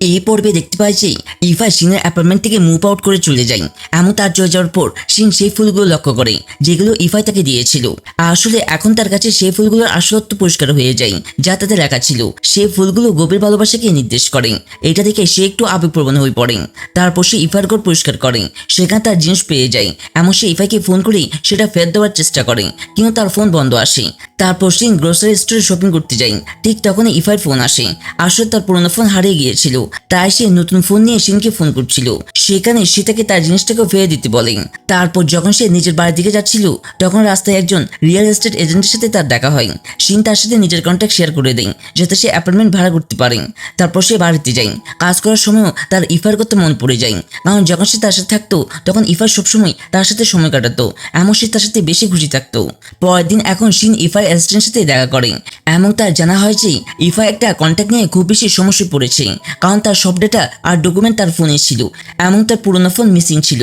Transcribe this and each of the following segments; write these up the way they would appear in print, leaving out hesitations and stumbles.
এই পর্বে দেখতে পাই যে ইফা সিনের অ্যাপার্টমেন্ট থেকে মুভ আউট করে চলে যায়। এমন তার চলে যাওয়ার পর সিন সেই ফুলগুলো লক্ষ্য করে যেগুলো ইফাই তাকে দিয়েছিল। আসলে এখন তার কাছে সেই ফুলগুলোর আসলত্ব পরিষ্কার হয়ে যায়, যা তাতে লেখা ছিল। সেই ফুলগুলো গভীর ভালোবাসাকে নির্দেশ করে। এটা দেখে সে একটু আবেগপ্রবণ হয়ে পড়ে। তারপর সে ইফার ঘর পরিষ্কার করে, সেখানে তার জিনিস পেয়ে যায়। এমন সে ইফাইকে ফোন করে সেটা ফেরত দেওয়ার চেষ্টা করে, কিন্তু তার ফোন বন্ধ আসে। তারপর সিন গ্রোসারি স্টোরে শপিং করতে যায়। ঠিক তখনই ইফার ফোন আসে। আসলে তার পুরোনো ফোন হারিয়ে গিয়েছিল, তাই সে নতুন ফোন নিয়ে সিনকে ফোন করছিল। সেখানে সে তাকে তার জিনিসটাকে ফেরত দিতে বলে। তারপর যখন সে নিজের বাড়ির দিকে যাচ্ছিল, তখন রাস্তায় একজন রিয়েল এস্টেট এজেন্টের সাথে তার দেখা হয়। সিন তার সাথে নিজের কন্ট্যাক্ট শেয়ার করে দেয়, যাতে সে অ্যাপার্টমেন্ট ভাড়া করতে পারে। তারপর সে বাড়িতে যায়। কাজ করার সময়ও তার ইফার করতে মন পড়ে যায়, কারণ যখন সে তার সাথে থাকতো তখন ইফার সবসময় তার সাথে সময় কাটাতো, এমন সে তার সাথে বেশি খুশি থাকতো। পরের দিন এখন সিন ইফার অ্যাসিস্ট্যান্টের সাথে দেখা করে, এবং তার জানা হয় যে ইফা একটা কন্ট্যাক্ট নিয়ে খুব বেশি সমস্যায় পড়েছে, কারণ তার সব ডেটা আর ডকুমেন্ট তার ফোনে ছিল, এবং তার পুরোনো ফোন মিসিং ছিল।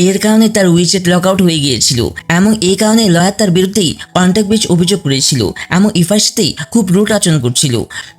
এর কারণে তার উইচেট লক আউট হয়ে গিয়েছিল, এবং এই কারণে লয়ার তার বিরুদ্ধে কন্ট্যাক্ট ব্রিচ অভিযোগ করেছিল, এবং ইফার সাথে খুব রুট আচরণ করছিল।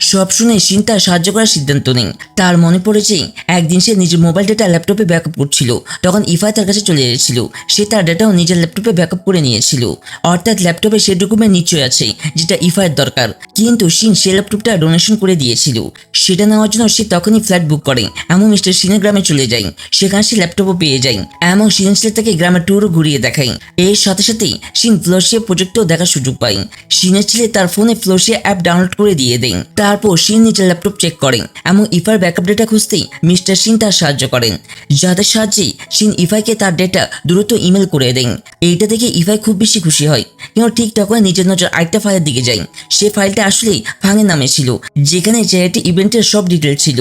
সব শুনে সিন তার সাহায্য করার সিদ্ধান্ত নেয়। তার মনে পড়েছে একদিন সে নিজের মোবাইল ডেটা ল্যাপটপে ব্যাকআপ করছিল, তখন ইফাই তার কাছে চলে এসেছিল। সে তার ডেটাও নিজের ল্যাপটপে ব্যাকআপ করে নিয়েছিল, অর্থাৎ ল্যাপটপে সে ডকুমেন্ট নিশ্চয় আছে যেটা ইফাইয়ের দরকার। কিন্তু সিন সে ল্যাপটপটা ডোনেশন করে দিয়েছিল। সেটা নেওয়ার জন্য সে তখনই ফ্ল্যাট বুক করে, এবং মিস্টার সিনের গ্রামে চলে যায়। সেখানে সে ল্যাপটপও পেয়ে যায়, এবং সিন তাকে গ্রামের ট্যুরও ঘুরিয়ে দেখায়। এর সাথে সাথেই সিন ফ্লোশিয়া প্রজেক্টও দেখার সুযোগ পায়। সিনের ছেলে তার ফোনে ফ্লোশিয়া অ্যাপ ডাউনলোড করে দিয়ে দেন। তারপর সিন নিজের ল্যাপটপ চেক করেন, এবং ইফার ব্যাকআপ ডেটা খুঁজতেই মিস্টার সিন তার সাহায্য করেন, যাদের সাহায্যে সিন ইফাইকে তার ডেটা দ্রুত ইমেল করে দেন। এইটা দেখে ইফাই খুব বেশি খুশি হয়, কিন্তু ঠিক তখন নিজের নজর আরেকটা ফাইলের দিকে যায়। সে ফাইলটা আসলেই ফাঙের নামে ছিল, যেখানে চ্যারিটি ইভেন্টের সব ডিটেল ছিল,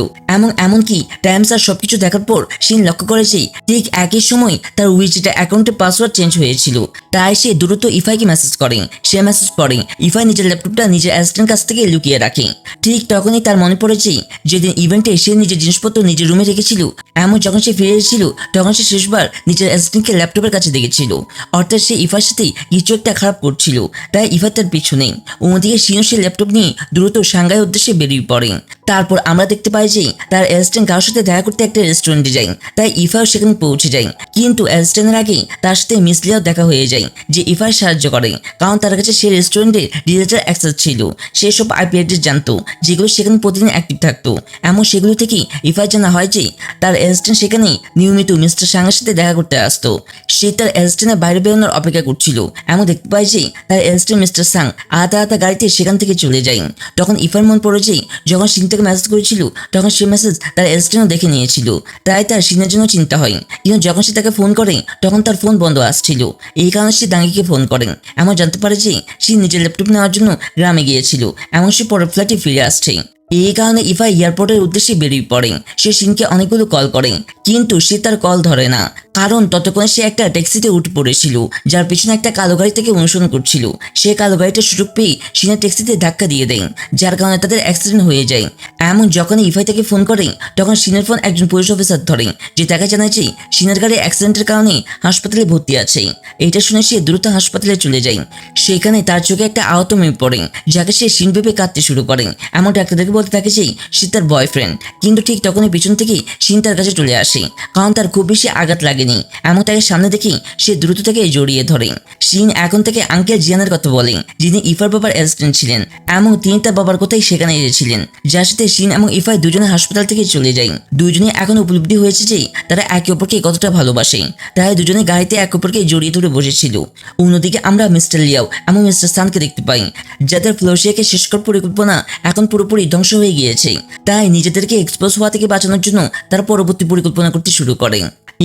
এমনকি টাইমস আর সবকিছু দেখার পর সিন লক্ষ্য করে যে ঠিক একই সময় তার উইচেট অ্যাকাউন্টের পাসওয়ার্ড চেঞ্জ হয়েছিল। তাই সে দ্রুত ইফাইকে মেসেজ করে। সে মেসেজ পড়ে ইফাই নিজের ল্যাপটপটা নিজের অ্যাসিস্ট্যান্ট কাছ থেকে লুকিয়ে রাখে। ঠিক তখনই তার মনে পড়েছে যেদিন ইভেন্টে সে নিজের জিনিসপত্র নিজের রুমে রেখেছিল, এমন যখন সে ফিরে এসেছিল তখন সে শেষবার নিজের অ্যাসিস্ট্যান্টকে ল্যাপটপের কাছে দেখেছিল। অর্থাৎ সে ইফার সাথে কিছু একটা খারাপ করছিল, তাই ইফা তার পিছনে। অন্যদিকে সিনো সে ল্যাপটপ নিয়ে দ্রুত সাংঘাইয়ের উদ্দেশ্যে বেরিয়ে পড়ে। তারপর আমরা দেখতে পাই যে তার অ্যাসিস্ট্যান্ট কারোর সাথে দেখা করতে একটা রেস্টুরেন্টে যায়, তাই ইফাও সেখানে পৌঁছে যায়। কিন্তু অ্যাসিস্ট্যান্টের আগে তার সাথে মিস লিয়াও দেখা হয়ে যায়, যে ইফার সাহায্য করে, কারণ তার কাছে সে রেস্টুরেন্টের ডিজিটাল অ্যাক্সেস ছিল। সে সব আইপি অ্যাড্রেস জানতো, যেগুলো সেখানে প্রতিদিন অ্যাক্টিভ থাকতো। এমন সেগুলো থেকে ইফার জানা হয় যে তার অ্যাসিস্ট্যান্ট সেখানে নিয়মিত মিস্টার সাংয়ের সাথে দেখা করতে আসতো। সে তার অ্যাসিস্ট্যান্টের বাইরে বেরোনোর অপেক্ষা করছিল, এমন দেখতে পাই যে তার অ্যাসিস্ট্যান্ট মিস্টার সাং আধা গাড়িতে সেখান থেকে চলে যায়। তখন ইফার মন পড়ে যে যখন সিন তাকে মেসেজ করেছিল তখন সে মেসেজ তার অ্যাসিস্ট্যান্টও দেখে নিয়েছিল, তাই তার সিনের জন্য চিন্তা হয়। কিন্তু যখন সে তাকে ফোন করে তখন তার ফোন বন্ধ আসছিল। এই কারণে সে দাঙ্গিকে ফোন করেন, এমন জানতে পারে যে সে নিজের ল্যাপটপ নেওয়ার জন্য গ্রামে গিয়েছিল, এবং সে পরের ফ্ল্যাটে ফিরে আসছে। এই কারণে ইফা এয়ারপোর্টের উদ্দেশ্যে বেরিয়ে পড়ে। সে সিনকে অনেকগুলো কল করে, কিন্তু সে তার কল ধরে না, কারণ ততক্ষণে সে একটা ট্যাক্সিতে উঠে পড়েছিল, যার পিছনে একটা কালো গাড়ি থেকে অনুসরণ করছিল। সে কালো গাড়িটা সুযোগ পেয়ে সিনের ট্যাক্সিতে ধাক্কা দিয়ে দেয়, যার কারণে তাদের অ্যাক্সিডেন্ট হয়ে যায়। এমন যখন ইফাই তাকে ফোন করে তখন সিনের ফোন একজন পুলিশ অফিসার ধরে, যে তাকে জানায় যে সিনের গাড়ি অ্যাক্সিডেন্টের কারণে হাসপাতালে ভর্তি আছে। এটা শুনে সে দ্রুত হাসপাতালে চলে যায়। সেখানে তার চোখে একটা আহত মেয়ে পড়ে, যাকে সে সিন ভেবে কাঁদতে শুরু করে, এমন ডাক্তারদেরকে বলতে থাকে যে সে তার বয়ফ্রেন্ড। কিন্তু ঠিক তখনই পিছন থেকে সিন তার কাছে চলে আসে, কারণ তার খুব বেশি আঘাত লাগেনি, এমন তাকে সামনে দেখে সে দ্রুত তাকে জড়িয়ে ধরে। সিন এখন থেকে আঙ্কেল জিয়ানের কথা বলেন, যিনি ইফার বাবার অ্যাসিস্ট্যান্ট ছিলেন, এবং তিনি তার বাবার কথাই সেখানে এসেছিলেন, যার সাথে সিন এবং ইফাই দুজনে হাসপাতাল থেকে চলে যায়। দুজনে এখন উপলব্ধি হয়েছে যে তারা একে অপরকে কতটা ভালোবাসে, তাই দুজনে গাড়িতে একে অপরকে জড়িয়ে ধরে বসেছিল। অন্যদিকে আমরা মিস্টার লিয়াও এবং মিস্টার সানকে দেখতে পাই, যাদের ফ্লোশিয়াকে শেষ করার পরিকল্পনা এখন পুরোপুরি ধ্বংস হয়ে গিয়েছে। তাই নিজেদেরকে এক্সপোজ হওয়া থেকে বাঁচানোর জন্য তারা পরবর্তী পরিকল্পনা করতে শুরু করে।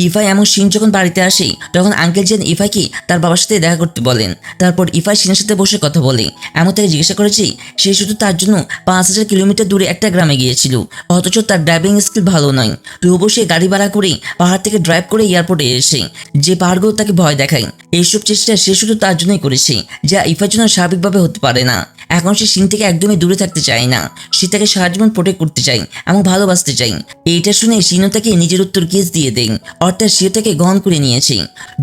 ইফাই এবং সিন যখন বাড়িতে আসে তখন আঙ্কেল জিয়ান ইফাইকে তার বাবার সাথে দেখা করতে বলেন। তারপর ইফাই সিনের সাথে বসে কথা বলে, এমন তাকে জিজ্ঞাসা করেছে সে শুধু তার জন্য 5000 কিলোমিটার দূরে একটা গ্রামে গিয়েছিল, অথচ তার ড্রাইভিং স্কিল ভালো নয়। তবুও সে গাড়ি ভাড়া করে পাহাড় থেকে ড্রাইভ করে এয়ারপোর্টে এসে যে পাহাড়গুলো তাকে ভয় দেখায়, এইসব চেষ্টা সে শুধু তার জন্যই করেছে, যা ইফার জন্য স্বাভাবিকভাবে হতে পারে না। এখন সে সিন থেকে একদমই দূরে থাকতে চায় না, সে তাকে সারা জীবন প্রোটেক্ট করতে চায় এবং ভালোবাসতে চায়। এইটা শুনে সিনও তাকে নিজের উত্তর কেস দিয়ে দেন, অর্থাৎ সে তাকে গ্রহণ করে নিয়েছে।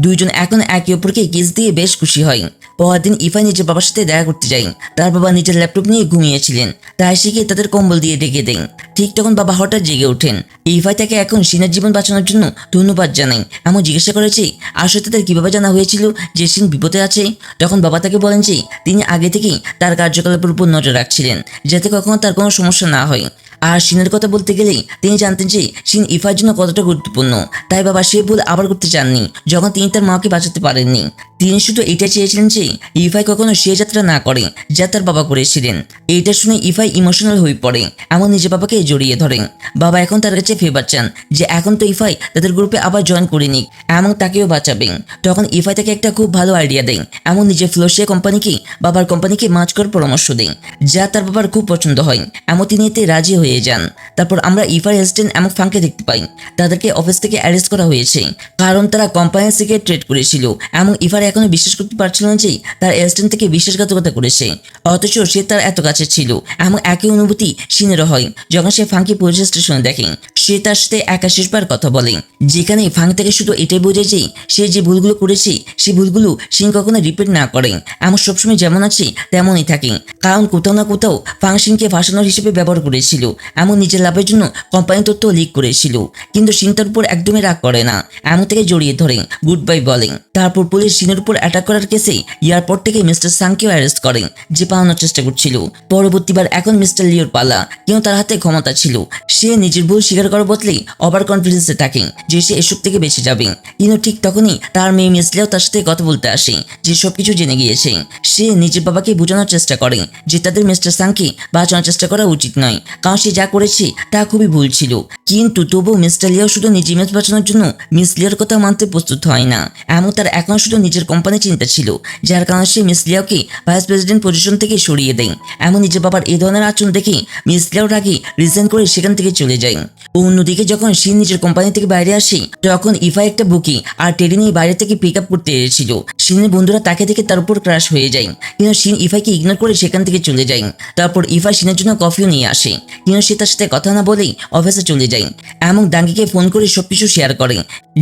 দুইজন এখন একে অপরকে কেস দিয়ে বেশ খুশি হয়। পরের দিন ইফাই নিজের বাবার সাথে দেখা করতে যায়। তার বাবা নিজের ল্যাপটপ নিয়ে ঘুমিয়েছিলেন, তাই সে গিয়ে তাদের কম্বল দিয়ে ডেকে দেন। ঠিক তখন বাবা হঠাৎ জেগে ওঠেন। ইফাই তাকে এখন শিনের জীবন বাঁচানোর জন্য ধন্যবাদ জানাই এমন জিজ্ঞাসা করেছে আসলে তাদের কিভাবে জানা হয়েছিল যে শিন বিপদে আছে। তখন বাবা তাকে বলেন যে তিনি আগে থেকেই তার কার্যকলাপের উপর নজর রাখছিলেন যাতে কখনো তার কোনো সমস্যা না হয়। আর শিনের কথা বলতে গেলেই তিনি জানতেন যে শিন ইফাইয়ের জন্য কতটা গুরুত্বপূর্ণ, তাই বাবা সে ভুল আবার করতে চাননি যখন তিনি তার মাকে বাঁচাতে পারেননি। তিনি শুধু এটা চেয়েছিলেন যে ইফাই কখনো সে যাত্রা না করে যা তার বাবা করেছিলেন। এইটা শুনে ইফাই ইমোশনাল হয়ে পড়ে, এমন নিজের বাবাকে জড়িয়ে ধরেন। বাবা এখন তার কাছে ফেভার চান যে এখন তো ইফাই তাদের গ্রুপে আবার জয়েন করে নিক এবং তাকেও বাঁচাবেন। তখন ইফাই তাকে একটা খুব ভালো আইডিয়া দেন, এমন নিজের ফ্লোসিয়া কোম্পানিকে বাবার কোম্পানিকে মার্জ করার পরামর্শ দেন যা তার বাবার খুব পছন্দ হয়, এমন তিনি এতে রাজি হয়ে যান। তারপর আমরা ইফাই এসিস্ট্যান্ট এবং ফাংকে দেখতে পাই। তাদেরকে অফিস থেকে অ্যারেস্ট করা হয়েছে কারণ তারা কোম্পানির সিক্রেট ট্রেড করেছিল এবং ইফাই এখনো বিশ্বাস করতে পারছিল না যে তার এসিস্ট্যান্ট থেকে বিশ্বাসঘাতকতা করেছে, অথচ সে তার এত কাছে ছিল। এবং একই অনুভূতি শিনেরও হয় যখন সে ফাংকি পুলিশ স্টেশনে দেখে। সে তার সাথে একা শেষবার কথা বলে, যেখানে ফাং থেকে শুধু এটাই বোঝে যে সে যে ভুলগুলো করেছে সেই ভুলগুলো সিং কখনো রিপিট না করে এমন সবসময় যেমন আছে তেমনই থাকে। কারণ কোথাও না কোথাও ফাং সিংকে ফাঁসানোর হিসেবে ব্যবহার করেছিল, এমন নিজের লাভের জন্য কোম্পানি তথ্য লিক করেছিল। কিন্তু সিং তার উপর একদমই রাগ করে না, এমন থেকে জড়িয়ে ধরে গুড বাই বলেন। তারপর পুলিশ সিনের উপর অ্যাটাক করার কেসে এয়ারপোর্ট থেকে মিস্টার সাংকেও অ্যারেস্ট করেন যে পালানোর চেষ্টা করছিল। পরবর্তীবার এখন মিস্টার লিওর পালা, কিন্তু তার হাতে ক্ষমতা ছিল। সে নিজের ভুল স্বীকার করার বদলে ওভার কনফিডেন্সে থাকে যে সে এসব থেকে বেঁচে যাবে। কিন্তু ঠিক তখনই তার মেয়ে মিস লিও তার সাথে কথা বলতে আসে যে সবকিছু জেনে গিয়েছে। সে নিজের বাবাকে বোঝানোর চেষ্টা করে যে তাদের মিস্টার সাংকে বাঁচানোর চেষ্টা করা উচিত নয়, কারণ সে যা করেছে তা খুবই ভুল ছিল। কিন্তু তবুও মিস্টার লিও শুধু নিজের ইমেজ বাঁচানোর জন্য মিস লিওর কথা মানতে প্রস্তুত হয় না। এমন তার এখন শুধু নিজের কোম্পানি চিন্তা ছিল, যার কারণে সে মিস লিওকে ভাইস প্রেসিডেন্ট পজিশন থেকে সরিয়ে দেয়। এমন নিজের বাবার এই ধরনের আচরণ দেখে মিস লিওর আগে রিজাইন করে সেখান থেকে চলে যায়। অন্যদিকে যখন শিন নিজের কোম্পানি থেকে বাইরে আসে তখন ইফাই একটা বুকি আর টেডি নিয়ে বাইরে থেকে পিক আপ করতে এসেছিল। শিনের বন্ধুরা তাকে দেখে তার উপর ক্রাশ হয়ে যায়, কিন্তু শিন ইফাইকে ইগনোর করে সেখান থেকে চলে যায়। তারপর ইফাই শিনের জন্য কফিও নিয়ে আসে, কিন্তু সে তার সাথে কথা না বলেই অফিসে চলে যায় এবং ডাঙ্গিকে ফোন করে সবকিছু শেয়ার করে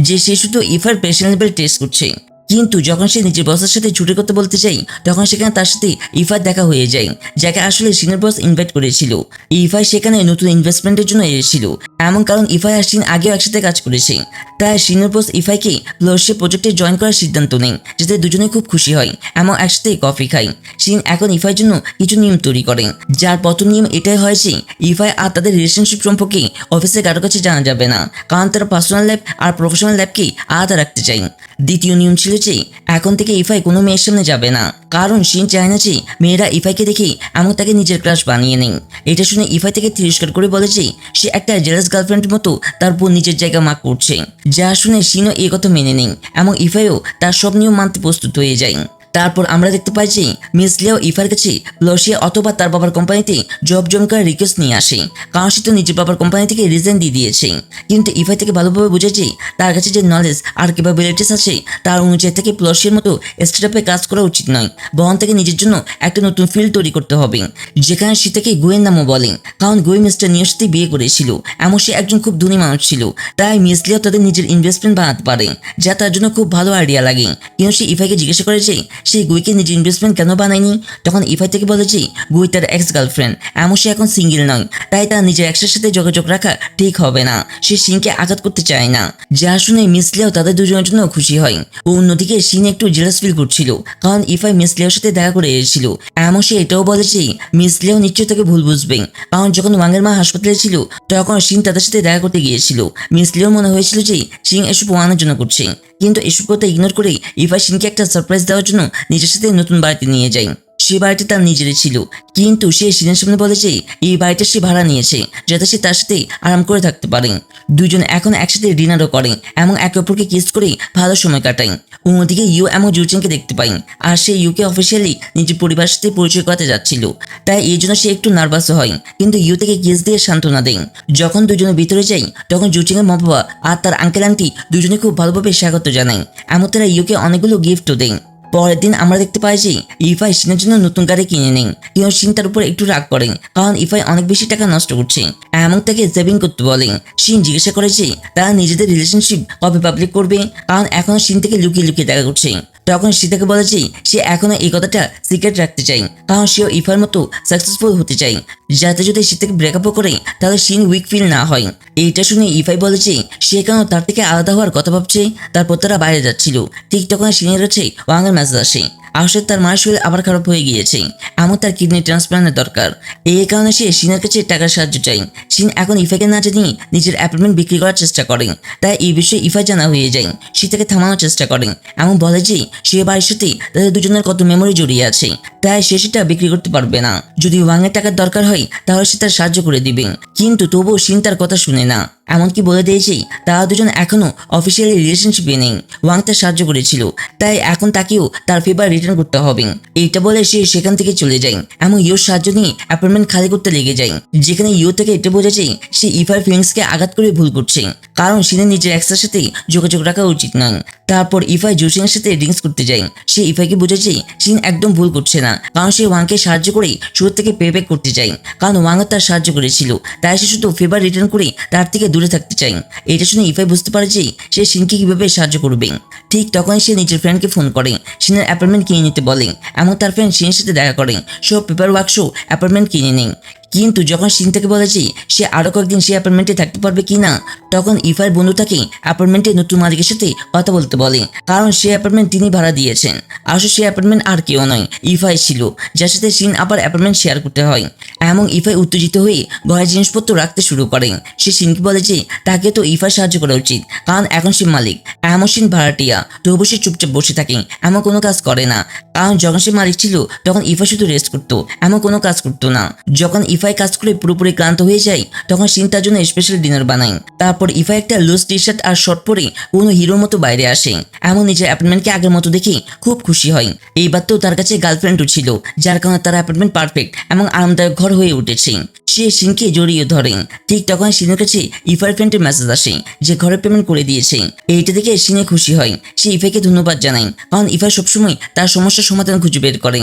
যে সে শুধু ইফাইয়ের প্রেশার লেভেল টেস্ট করছে। কিন্তু যখন সে নিজের বসের সাথে ছুটি করতে বলতে চাই তখন সেখানে তার সাথে ইফাই দেখা হয়ে যায়, যাকে আসলে শিনের বস ইনভাইট করেছিল। ইফাই সেখানে নতুন ইনভেস্টমেন্টের জন্য এসেছিল, এমন কারণ ইফাই আর শিন আগেও একসাথে কাজ করেছে। তাই শিনের বস ইফাইকে ফ্লোরশে প্রজেক্টে জয়েন করার সিদ্ধান্ত নেয় যাতে দুজনে খুব খুশি হয় এবং একসাথে কফি খায়। শিন এখন ইফাইয়ের জন্য কিছু নিয়ম তৈরি করে, যার প্রথম নিয়ম এটাই হয় যে ইফাই আর তাদের রিলেশনশিপ সম্পর্কে অফিসের কারো কাছে জানা যাবে না, কারণ তারা পার্সোনাল লাইফ আর প্রফেশনাল লাইফকে আলাদা রাখতে চায়। দ্বিতীয় নিয়ম ছিল যে এখন থেকে ইফাই কোনো মেয়ের সামনে যাবে না, কারণ শিন চায় না যে মেয়েরা ইফাইকে দেখে এমন তাকে নিজের ক্রাশ বানিয়ে নেয়। এটা শুনে ইফাই থেকে তিরস্কার করে বলে যে সে একটা জেলাস গার্লফ্রেন্ডের মতো তার উপর নিজের জায়গা মার্ক করছে, যা শুনে শিনও এই কথা মেনে নেয় এবং ইফাইও তার সব নিয়ম মানতে প্রস্তুত হয়ে যায়। তারপর আমরা দেখতে পাই যে মিস লিও ইফার কাছে লসিয়া অথবা তার বাবার কোম্পানিতে জব জয়েন করার রিকোয়েস্ট নিয়ে আসে, কারণ সে তো নিজের বাবার কোম্পানি থেকে রিজাইন দিয়ে দিয়েছে। কিন্তু ইফাই থেকে ভালোভাবে বুঝে যে তার কাছে যে নলেজ আর ক্যাপাবিলিটিস আছে তার অনুযায়ী থেকে প্লসিয়ার মতো স্টার্টআপে কাজ করা উচিত নয়, বরং থেকে নিজের জন্য একটা নতুন ফিল্ড তৈরি করতে হবে, যেখানে সে তাকে গুয়ের নামও বলে, কারণ গুয়ে মিস্টার নিয়োর সাথে বিয়ে করেছিল এমন সে একজন খুব ধনী মানুষ ছিল। তাই মিস লিও তাদের নিজের ইনভেস্টমেন্ট বানাতে পারে, যা তার জন্য খুব ভালো আইডিয়া লাগে। কিন্তু সে ইফাইকে জিজ্ঞাসা করে যে সে গুইকে নিজের ইনভেস্টমেন্ট কেন বানায়নি। তখন ইফাই থেকে বলে যে গুই তার এক্স গার্লফ্রেন্ড, এমন সে এখন সিঙ্গেল নয়, তাই তার নিজের এক্সের সাথে যোগাযোগ রাখা ঠিক হবে না। সে সিনকে আঘাত করতে চায় না, যা শুনে মিস লিও তাদের দুজনের জন্য খুশি হয়। অন্যদিকে সিন একটু জেলাস ফিল করছিল, কারণ ইফাই মিস লিওর সাথে দেখা করে এসেছিল। এমন সে এটাও বলে যে মিস লিও নিশ্চয়ই তাকে ভুল বুঝবে, কারণ যখন ওয়াংয়ের মা হাসপাতালে ছিল তখন সিন তাদের সাথে দেখা করতে গিয়েছিল। মিস লিওর মনে হয়েছিল যে সিং এসব ওয়ানের জন্য করছে, কিন্তু এসব কথা ইগনোর করে ইফাই সিনকে একটা সারপ্রাইজ দেওয়ার জন্য নিজের সাথে নতুন বাড়িতে নিয়ে যায়। সে বাড়িটি তার নিজেরই ছিল, কিন্তু সে সিনের সামনে বলে যে এই বাড়িটা সে ভাড়া নিয়েছে যাতে সে তার সাথে আরাম করে থাকতে পারে। দুজন এখন একসাথে ডিনারও করে এবং একে অপরকে কিস করে ভালো সময় কাটায়। অন্যদিকে ইউ এবং জুচেনকে দেখতে পাই, আর সে ইউকে অফিসিয়ালি নিজের পরিবারের সাথে পরিচয় করাতে যাচ্ছিল, তাই এই জন্য সে একটু নার্ভাস হয়, কিন্তু ইউ থেকে কিস দিয়ে সান্ত্বনা দেয়। যখন দুজনে ভিতরে যাই তখন জুচেনের মা বাবা আর তার আঙ্কেল আন্টি দুজনে খুব ভালোভাবে স্বাগত জানায়, এমন তারা ইউকে অনেকগুলো গিফটও দেয়। পরের দিন আমরা দেখতে পাই যে ইফাই শিনের জন্য নতুন গাড়ি কিনে নেন, কিন্তু শিন তার উপর একটু রাগ করেন, কারণ ইফাই অনেক বেশি টাকা নষ্ট করছে এবং তাকে সেভিং করতে বলেন। শিন জিজ্ঞাসা করে যে তারা নিজেদের রিলেশনশিপ কবে পাবলিক করবে, কারণ এখনো শিন থেকে লুকিয়ে লুকিয়ে দেখা করছে। তখন সে তাকে বলে যে সে এখনো এই কথাটা সিক্রেট রাখতে চায়, কারণ সেও ইফার মতো সাকসেসফুল হতে চায়, যাতে যদি সে থেকে ব্রেকআপও করে তাহলে শিন উইক ফিল না হয়। এইটা শুনে ইফাই বলে যে সে কেন তার থেকে আলাদা হওয়ার কথা ভাবছে। তারপর তারা বাইরে যাচ্ছিল, ঠিক তখন শিনের কাছে ওয়াংয়ের মেসেজ আসে। আসলে তার মায়ের শরীর আবার খারাপ হয়ে গিয়েছে, এমন তার কিডনি ট্রান্সপ্লান্টের দরকার। এই কারণে সে শিনের কাছে টাকার সাহায্য চাই। শিন এখন ইফাইকে না জানিয়ে নিজের অ্যাপার্টমেন্ট বিক্রি করার চেষ্টা করে, তাই এই বিষয়ে ইফাই জানা হয়ে যায়। সে তাকে থামানোর চেষ্টা করে, এমন বলে যে সে বাড়ির সাথে তাদের দুজনের কত মেমোরি জড়িয়ে আছে, তাই সে সেটা বিক্রি করতে পারবে না। যদি ওয়াংয়ের টাকার দরকার হয় তাহলে সে তার সাহায্য করে দিবে, কিন্তু তবুও শিন তার কথা শুনে না। এমনকি বলে দিয়েছে তারা দুজন এখনো অফিসিয়ালি রিলেশনশিপে নেই। ওয়াং তার সাহায্য করেছিল, তাই এখন তাকেও তার ফেভার রিটার্ন করতে হবে। এইটা বলে সে সেখান থেকে চলে যায় এবং ইউর সাহায্য নিয়ে অ্যাপার্টমেন্ট খালি করতে লেগে যায়, যেখানে ইউ থেকে এটা বোঝাচ্ছে সে ইফার ফিলিংসকে আঘাত করে ভুল করছে, কারণ সিনের নিজের এক্সের সাথে যোগাযোগ রাখা উচিত নয়। তারপর ইফাই জোসিনের সাথে ড্রিঙ্কস করতে যায়। সে ইফাইকে বোঝাচ্ছে সিন একদম ভুল করছে না, কারণ সে ওয়াংকে সাহায্য করে শুরু থেকে পে ব্যাক করতে চায়, কারণ ওয়াং তার সাহায্য করেছিল, তাই সে শুধু ফেভার রিটার্ন করে তার থেকে দূরে থাকতে চায়। এটা শুনে ইফাই বুঝতে পারে যে সে সিনকে কিভাবে সাহায্য করবে। ঠিক তখনই সে নিজের ফ্রেন্ডকে ফোন করে সিনের অ্যাপার্টমেন্ট কিনে নিতে বলে, এমন তার ফ্রেন্ড সিনের সাথে দেখা করে সব পেপার ওয়ার্কসও অ্যাপার্টমেন্ট কিনে নেয়। কিন্তু যখন সিন থেকে বলে যে সে আরো কয়েকদিন সে অ্যাপার্টমেন্টে থাকতে পারবে কিনা, তখন ইফার বন্ধু তাকে অ্যাপার্টমেন্টের নতুন মালিকের সাথে কথা বলতে বলে, কারণ সে অ্যাপার্টমেন্ট তিনি ভাড়া দিয়েছেন। আসলে সে অ্যাপার্টমেন্ট আর কেউ নয়, ইফাই ছিল, যার সাথে সিন আবার অ্যাপার্টমেন্ট শেয়ার করতে হয়। এবং ইফাই উত্তেজিত হয়ে ঘরের জিনিসপত্র রাখতে শুরু করে। সে সিনকে বলে যে তাকে তো ইফার সাহায্য করা উচিত, কারণ এখন সে মালিক, এমন সিন ভাড়াটিয়া। তবু সে চুপচাপ বসে থাকে, এমন কোনো কাজ করে না, কারণ যখন সে মালিক ছিল তখন ইফা শুধু রেস্ট করতো, এমন কোনো কাজ করতো না। যখন ইফাই কাজ করে পুরোপুরি ক্লান্ত হয়ে যায় তখন সিন তার জন্য স্পেশাল ডিনার বানায়। তারপর ইফাই একটা লুজ টি শার্ট আর শর্ট পরে কোনো হিরোর মতো বাইরে আসে, এমন নিজের অ্যাপার্টমেন্টকে আগের মতো দেখে খুব খুশি হয়। এইবার তো তার কাছে গার্লফ্রেন্ডও ছিল, যার কারণে তার অ্যাপার্টমেন্ট পারফেক্ট এবং আরামদায়ক ঘর হয়ে উঠেছে। সে সিনকে জড়িয়ে ধরে। ঠিক তখন সিনের কাছে ইফার ফ্রেন্ডের মেসেজ আসে যে ঘরের পেমেন্ট করে দিয়েছে। এইটা দেখে সিনে খুশি হয়। সে ইফাইকে ধন্যবাদ জানায়, কারণ ইফাই সবসময় তার সমস্যার সমাধান খুঁজে বের করে।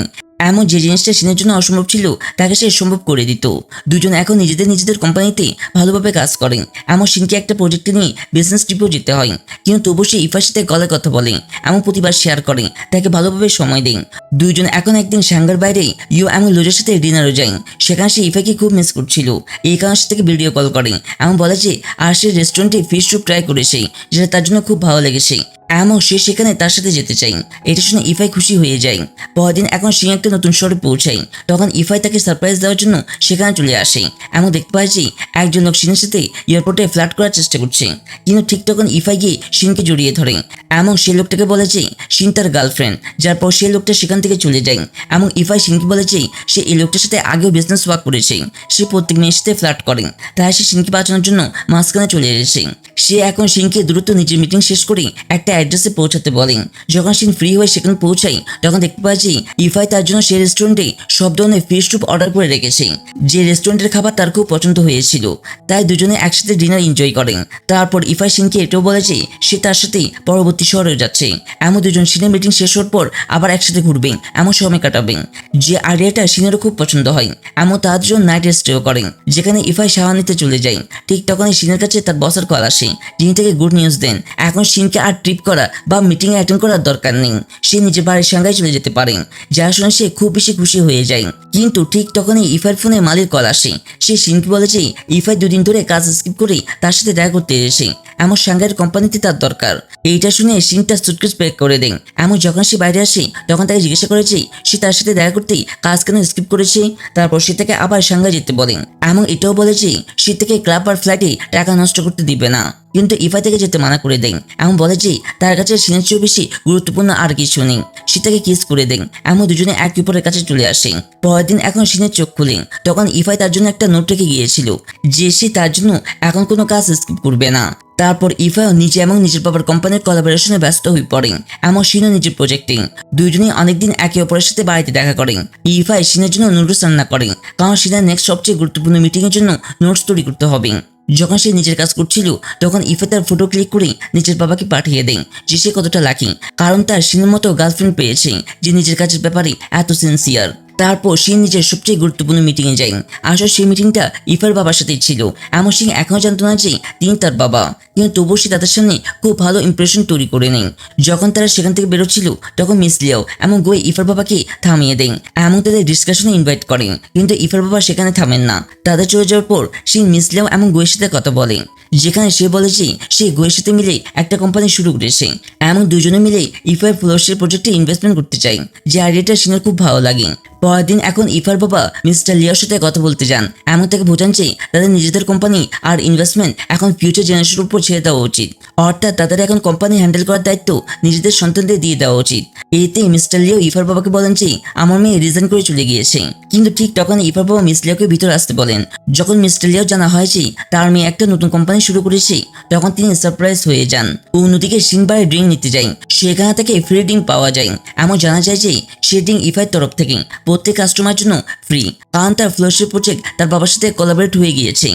এমন যে জিনিসটা সিনের জন্য অসম্ভব ছিল তাকে সে সম্ভব করে দিত। দুজন এখন নিজেদের কোম্পানিতে ভালোভাবে কাজ করেন। এমন সিনকে একটা প্রজেক্টে নিয়ে বিজনেস ট্রিপেও যেতে হয়, কিন্তু তবু সে ইফার সাথে গলায় কথা বলে, এমন প্রতিবার শেয়ার করে, তাকে ভালোভাবে সময় দেন। দুইজন এখন একদিন সাঙ্গার বাইরে ইউ এবং লোজের সাথে ডিনারও যায়। সেখানে সে ইফাকে খুব মিস করছিল, এই কারণে সে থেকে ভিডিও কল করে এমন বলে যে আর সে রেস্টুরেন্টে ফিশ স্যুপ ট্রাই করেছে, যেটা তার জন্য খুব ভালো লেগেছে, এমন সে সেখানে তার সাথে যেতে চাই। এটা শুনে ইফাই খুশি হয়ে যায়। পরের দিন এখন সে একটা নতুন শহরে পৌঁছায়। তখন ইফাই তাকে সারপ্রাইজ দেওয়ার জন্য সেখানে চলে আসে। এমন দেখতে পায় যে একজন লোক সিনের সাথে এয়ারপোর্টে ফ্লার্ট করার চেষ্টা করছে, কিন্তু ঠিক তখন ইফাই গিয়ে সিনকে জড়িয়ে ধরে। এমন সে লোকটাকে বলে যে সিন তার গার্লফ্রেন্ড, যার পর সে লোকটা সেখান থেকে চলে যায়। এবং ইফাই সিনকে বলে যে সে এই লোকটার সাথে আগেও বিজনেস ওয়ার্ক করেছে, সে প্রত্যেক মেয়ের সাথে ফ্লার্ট করে, তাই সে সিনকে বাঁচানোর জন্য মাঝখানে চলে এসেছে। সে এখন সিনকে দ্রুত নিজের মিটিং শেষ করে একটা অ্যাড্রেসে পৌঁছাতে বলেন। যখন সিন ফ্রি হয়ে সেখানে পৌঁছায় তখন দেখতে পায় যে ইফাই তার জন্য সেই রেস্টুরেন্টে সব ধরনের ফিশ স্যুপ অর্ডার করে রেখেছে, যে রেস্টুরেন্টের খাবার তার খুব পছন্দ হয়েছিল, তাই দুজনে একসাথে ডিনার এনজয় করেন। তারপর ইফাই সিনকে এটাও বলে যে সে তার সাথে পরবর্তী শহরে যাচ্ছে। এমন দুজন সিনের মিটিং শেষ হওয়ার পর আবার একসাথে ঘুরবেন, এমন সময় কাটাবেন, যে আইডিয়াটা সিনেরও খুব পছন্দ হয়। এমন তার দুজন নাইট স্টেও করেন, যেখানে ইফাই শাওয়ার নিতে চলে যায়। ঠিক তখনই সিনের কাছে তার বসের কল আসে, যিনি থেকে গুড নিউজ দেন এখন সিনকে আর ট্রিপ করা বা মিটিং অ্যাটেন্ড করার দরকার নেই, সে নিজের বাড়ির সাংঘাই চলে যেতে পারেন, যা শুনে সে খুব বেশি খুশি হয়ে যায়। কিন্তু ঠিক তখনই ইফার ফোনে মালির কল আসে। সে সিনকে বলে যে ইফাই দুদিন ধরে কাজ স্কিপ করে তার সাথে দেখা করতে এসেছে, এমন সাংঘাইয়ের কোম্পানিতে তার দরকার। এইটা শুনে সিন তার সুটকেস প্যাক করে দেন। এমন যখন সে বাইরে আসে তখন তাকে জিজ্ঞাসা করেছে সে তার সাথে দেখা করতে কাজ কেন স্কিপ করেছে। তারপর সে তাকে আবার সাংঘাই যেতে বলেন, এমন এটাও বলেছে সে থেকে ক্লাব আর ফ্লাইটে টাকা নষ্ট করতে দিবে না, কিন্তু ইফাই থেকে যেতে মানা করে দেন। এমন বলে যে তার কাছে সিনের চেয়েও বেশি গুরুত্বপূর্ণ আর কিছু নেই। সে তাকে কিস করে দেন। এমন দুজনে এক অপরের কাছে চলে আসে। পরের দিন এখন সিনের চোখ খুলে তখন ইফাই তার জন্য একটা নোট রেখে গিয়েছিল, যে সে তার জন্য এখন কোনো কাজ স্কিপ করবে না। তারপর ইফাইও নিজে এবং নিজের বাবার কোম্পানির কোলাবোরেশনে ব্যস্ত হয়ে পড়েন, এমন সিনও নিজের প্রজেক্টিং। দুইজনেই অনেকদিন একে অপরের সাথে বাড়িতে দেখা করেন। ইফাই সিনের জন্য নুডলস রান্না করেন, কারণ সিনের নেক্সট সবচেয়ে গুরুত্বপূর্ণ মিটিং এর জন্য নোটস তৈরি করতে হবে। যখন সে নিজের কাজ করছিল তখন ইফাই তার ফটো ক্লিক করে নিজের বাবাকে পাঠিয়ে দেন, যে সে কতটা লাকি, কারণ তার সিনের মতো গার্লফ্রেন্ড পেয়েছে যে নিজের কাজের ব্যাপারে এত সিনসিয়ার। তারপর সে নিজের সবচেয়ে গুরুত্বপূর্ণ মিটিংয়ে যায়। আসলে সেই মিটিংটা ইফার বাবার সাথেই ছিল। এমন সিং এখনো জানতো না যে তিনি তার বাবা, কিন্তু তবুও সে তাদের সামনে খুব ভালো ইমপ্রেশন তৈরি করে নেয়। যখন তারা সেখান থেকে বেরোচ্ছিল তখন মিস লিয়াও এমন গোয়ে ইফার বাবাকে থামিয়ে দেন এবং তাদের ডিসকাশনে ইনভাইট করেন, কিন্তু ইফার বাবা সেখানে থামেন না। তাদের চলে যাওয়ার পর সে মিস লিয়াও এমন গোয়ের সাথে কথা বলে, যেখানে সে বলে যে সে গোয়ের সাথে মিলে একটা কোম্পানি শুরু করেছে এবং দুজনে মিলে ইফার ফ্লোরশের প্রজেক্টে ইনভেস্টমেন্ট করতে চায়, যে আইডিয়াটা সিনের খুব ভালো লাগে। পরের দিন এখন ইফার বাবা মিস্টার লিয়ার সাথে কথা বলতে যান, এমন তাকে বোঝান যে তাদের নিজেদের কোম্পানি আর ইনভেস্টমেন্ট এখন ফিউচার জেনারেশনের উপর ছেড়ে দেওয়া উচিত, অর্থাৎ তাদের এখন কোম্পানি হ্যান্ডেল করার দায়িত্ব নিজেদের সন্তানদের দিয়ে দেওয়া উচিত। এতে মিস্টার লিও ইফার বাবাকে বলেন যে আমার মেয়ে রিজাইন করে চলে গিয়েছে, কিন্তু ঠিক তখন ইফার বাবা মিস লিওকে ভিতরে আসতে বলেন। যখন মিস্টার লিও জানা হয় যে তার মেয়ে একটা নতুন কোম্পানি শুরু করেছে, তখন তিনি সারপ্রাইজ হয়ে যান। অন্যদিকে সিনবারে ড্রিঙ্ক নিতে যায়, সেখানে থেকে ফ্রি ড্রিঙ্ক পাওয়া যায়। এমন জানা যায় যে সে ড্রিঙ্ক ইফার তরফ থেকে প্রত্যেক কাস্টমার জন্য ফ্রি, কারণ তার ফ্লোরশিপ প্রজেক্ট তার বাবার সাথে কোলাবরেট হয়ে গিয়েছে।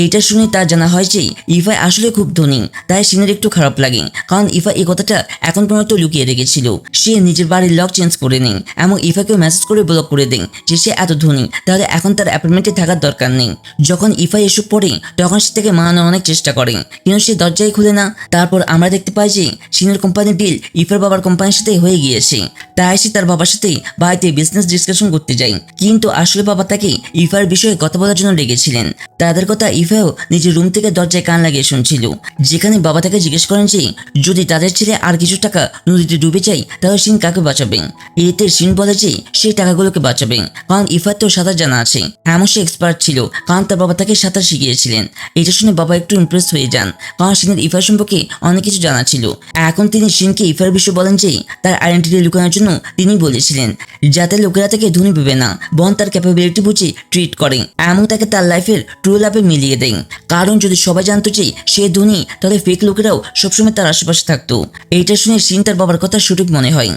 এইটা শুনে তার জানা হয় যে ইফাই আসলে খুব ধনী, তাই সিনের একটু খারাপ লাগে, কারণ ইফা এই কথাটা এখন পর্যন্ত লুকিয়ে রেখেছিল। সে নিজের বাড়ির লক চেঞ্জ করে নেয় এবং ইফাকে মেসেজ করে ব্লক করে দেন যে সে এত ধনী, তাহলে এখন তার অ্যাপার্টমেন্টে থাকার দরকার নেই। যখন ইফাই এসব পড়ে তখন সে তাকে মানানোর অনেক চেষ্টা করে, কিন্তু সে দরজাই খুলে না। তারপর আমরা দেখতে পাই যে সিনের কোম্পানির ডিল ইফার বাবার কোম্পানির সাথে হয়ে গিয়েছে, তাই সে তার বাবার সাথে বাড়িতে বিজনেস ডিসকাশন করতে যায়। কিন্তু আসলে বাবা তাকে ইফার বিষয়ে কথা বলার জন্য রেখেছিলেন। তাদের কথা ইফাও নিজের রুম থেকে দরজায় কান লাগিয়ে শুনছিল, যেখানে বাবা তাকে জিজ্ঞেস করেন যে যদি তাদের ছেলে আর কিছু টাকা নদীতে ডুবে যায় তাহলে সিন কাকে বাঁচাবে। এতে সিন বলে যে সেই টাকাগুলোকে বাঁচাবে, কারণ ইফার তো সাঁতার জানা আছে, এমন সে এক্সপার্ট ছিল, কারণ তার বাবা তাকে সাঁতার শিখিয়েছিলেন। এটা শুনে বাবা একটু ইমপ্রেস হয়ে যান, কারণ সিনের ইফার সম্পর্কে অনেক কিছু জানা ছিল। এখন তিনি সিনকে ইফার বিষয়ে বলেন যে তার আইডেন্টিটি লুকানোর জন্য তিনি বলেছিলেন, যাতে লোকেরা তাকে ধনী ভেবে না, বরং তার ক্যাপাবিলিটি বুঝে ট্রিট করে এবং তাকে তার লাইফের ট্রু লাভে মিলিয়ে দেন। কারণ যদি সবাই জানতো যে সে ধনী, তাহলে ফেক লোকেরাও সবসময় তার আশেপাশে থাকতো। এইটা শুনে সিন তার বাবার কথা সঠিক মনে হয়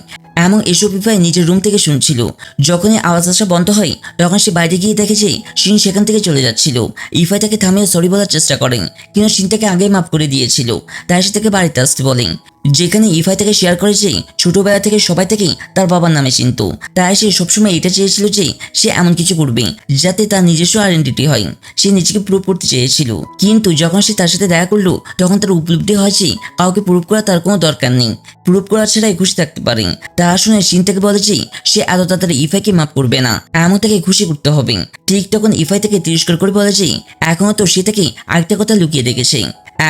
এবং এসব ইফাই নিজের রুম থেকে শুনছিল। যখনই আওয়াজ আসা বন্ধ হয় তখন সে বাইরে গিয়ে দেখে যে সিন সেখান থেকে চলে যাচ্ছিল। ইফাই তাকে থামিয়ে সরি বলার চেষ্টা করেন, কিন্তু সিন তাকে আগেই মাফ করে দিয়েছিল, তাই সে তাকে বাড়িতে আসতে বলেন। যেখানে ইফাই তাকে শেয়ার করে যে ছোটবেলা থেকে সবাই তাকে তার বাবার নামে চিনত, তাই সে সবসময় এটা চেয়েছিল যে সে এমন কিছু করবে যাতে তার নিজস্ব আইডেন্টিটি হয়। সে নিজেকে প্রুভ করতে চেয়েছিল, কিন্তু যখন সে তার সাথে দেখা করলো তখন তার উপলব্ধি হয় যে কাউকে প্রুভ করা তার কোনো দরকার নেই, প্রুভ করা ছাড়াই খুশি থাকতে পারে। তা শুনে সিন তাকে বলে যে সে এত তাড়াতাড়ি ইফাইকে মাফ করবে না, এমন তাকে খুশি করতে হবে। ঠিক তখন ইফাই তাকে তিরস্কার করে বলে যে এখনো তো সে তাকে আরেকটা কথা লুকিয়ে রেখেছে।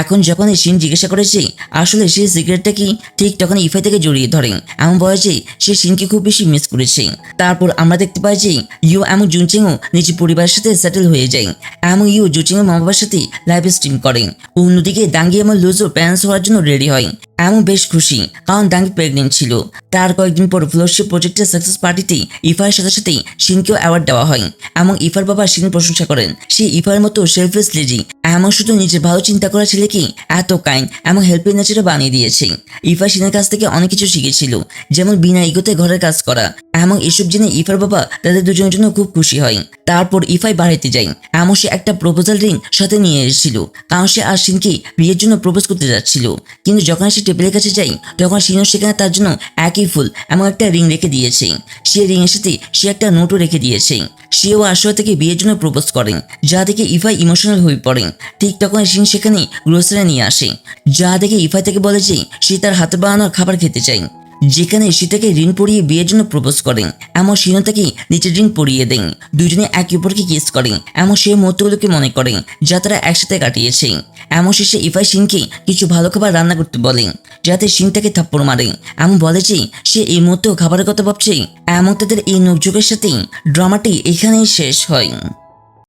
এখন যখন সিন জিজ্ঞাসা করেছে আসলে সে সিগারেটটা কি, ঠিক তখন ইফাই তাকে জড়িয়ে ধরে এমন বলে যে সে সিনকে খুব বেশি মিস করেছে। তারপর আমরা দেখতে পাই যে ইউ এবং জুনচিংও নিজের পরিবারের সাথে সেটেল হয়ে যায় এবং ইউ জুচিংয়ের মা বাবার সাথে লাইভ স্ট্রিম করে। অন্যদিকে দাঙ্গি এবং লুজো প্যারেন্টস হওয়ার জন্য রেডি হয় এবং বেশ খুশি, কারণ দাঙ্গি প্রেগনেন্ট ছিল। তার কয়েকদিন পর ফ্লোরশিপ প্রজেক্টের সাকসেস পার্টিতে ইফার সাথে সাথে সিনকেও অ্যাওয়ার্ড দেওয়া হয় এবং ইফার বাবা সিনের প্রশংসা করেন সে ইফার মতো সেলফলেস লেজি, এমন শুধু নিজের ভালো চিন্তা করা ছেলেকে এত কাইন্ড এবং হেল্পিং নেচারে বানিয়ে দিয়েছে। ইফা সিনের কাছ থেকে অনেক কিছু শিখেছিল, যেমন বিনা ইগোতে ঘরের কাজ করা, এবং এসব জেনে ইফার বাবা তাদের দুজনের জন্য খুব খুশি হয়। তারপর ইফাই বাড়িতে যায়, এমন সে একটা প্রপোজাল রিং সাথে নিয়ে এসেছিল, কারণ সে আর সিনকে বিয়ের জন্য প্রপোজ করতে যাচ্ছিল। কিন্তু যখন সে টেবিলের কাছে যায় তখন সিনও সেখানে তার জন্য একই ফুল এবং একটা রিং রেখে দিয়েছে। সে রিং এর সাথে সে একটা নোটও রেখে দিয়েছে। সেও আসলে থেকে বিয়ের জন্য প্রপোজ করেন, যা দেখে ইফাই ইমোশনাল হয়ে পড়েন। ঠিক তখন সিন সেখানে গ্রোসারি নিয়ে আসে, যা দেখে ইফাই তাকে বলে যে সে তার হাতে বানানোর খাবার খেতে চায়। যেখানে সে তাকে রিং পরিয়ে বিয়ের জন্য প্রপোজ করেন, এমন সিনও তাকে নিচের রিং পরিয়ে দেন। দুজনে একে অপরকে কিস করেন, এমন সে মুহূর্তগুলোকে মনে করেন যা তারা একসাথে কাটিয়েছে। এমন শেষে ইফাই সিনকে কিছু ভালো খাবার রান্না করতে বলেন, যাতে সিন তাকে থাপ্পড় মারে এমন বলে যে সে এই মুহূর্তেও খাবারের কথা ভাবছে। এমন তাদের এই নোকঝোঁকের সাথেই ড্রামাটি এখানেই শেষ হয়।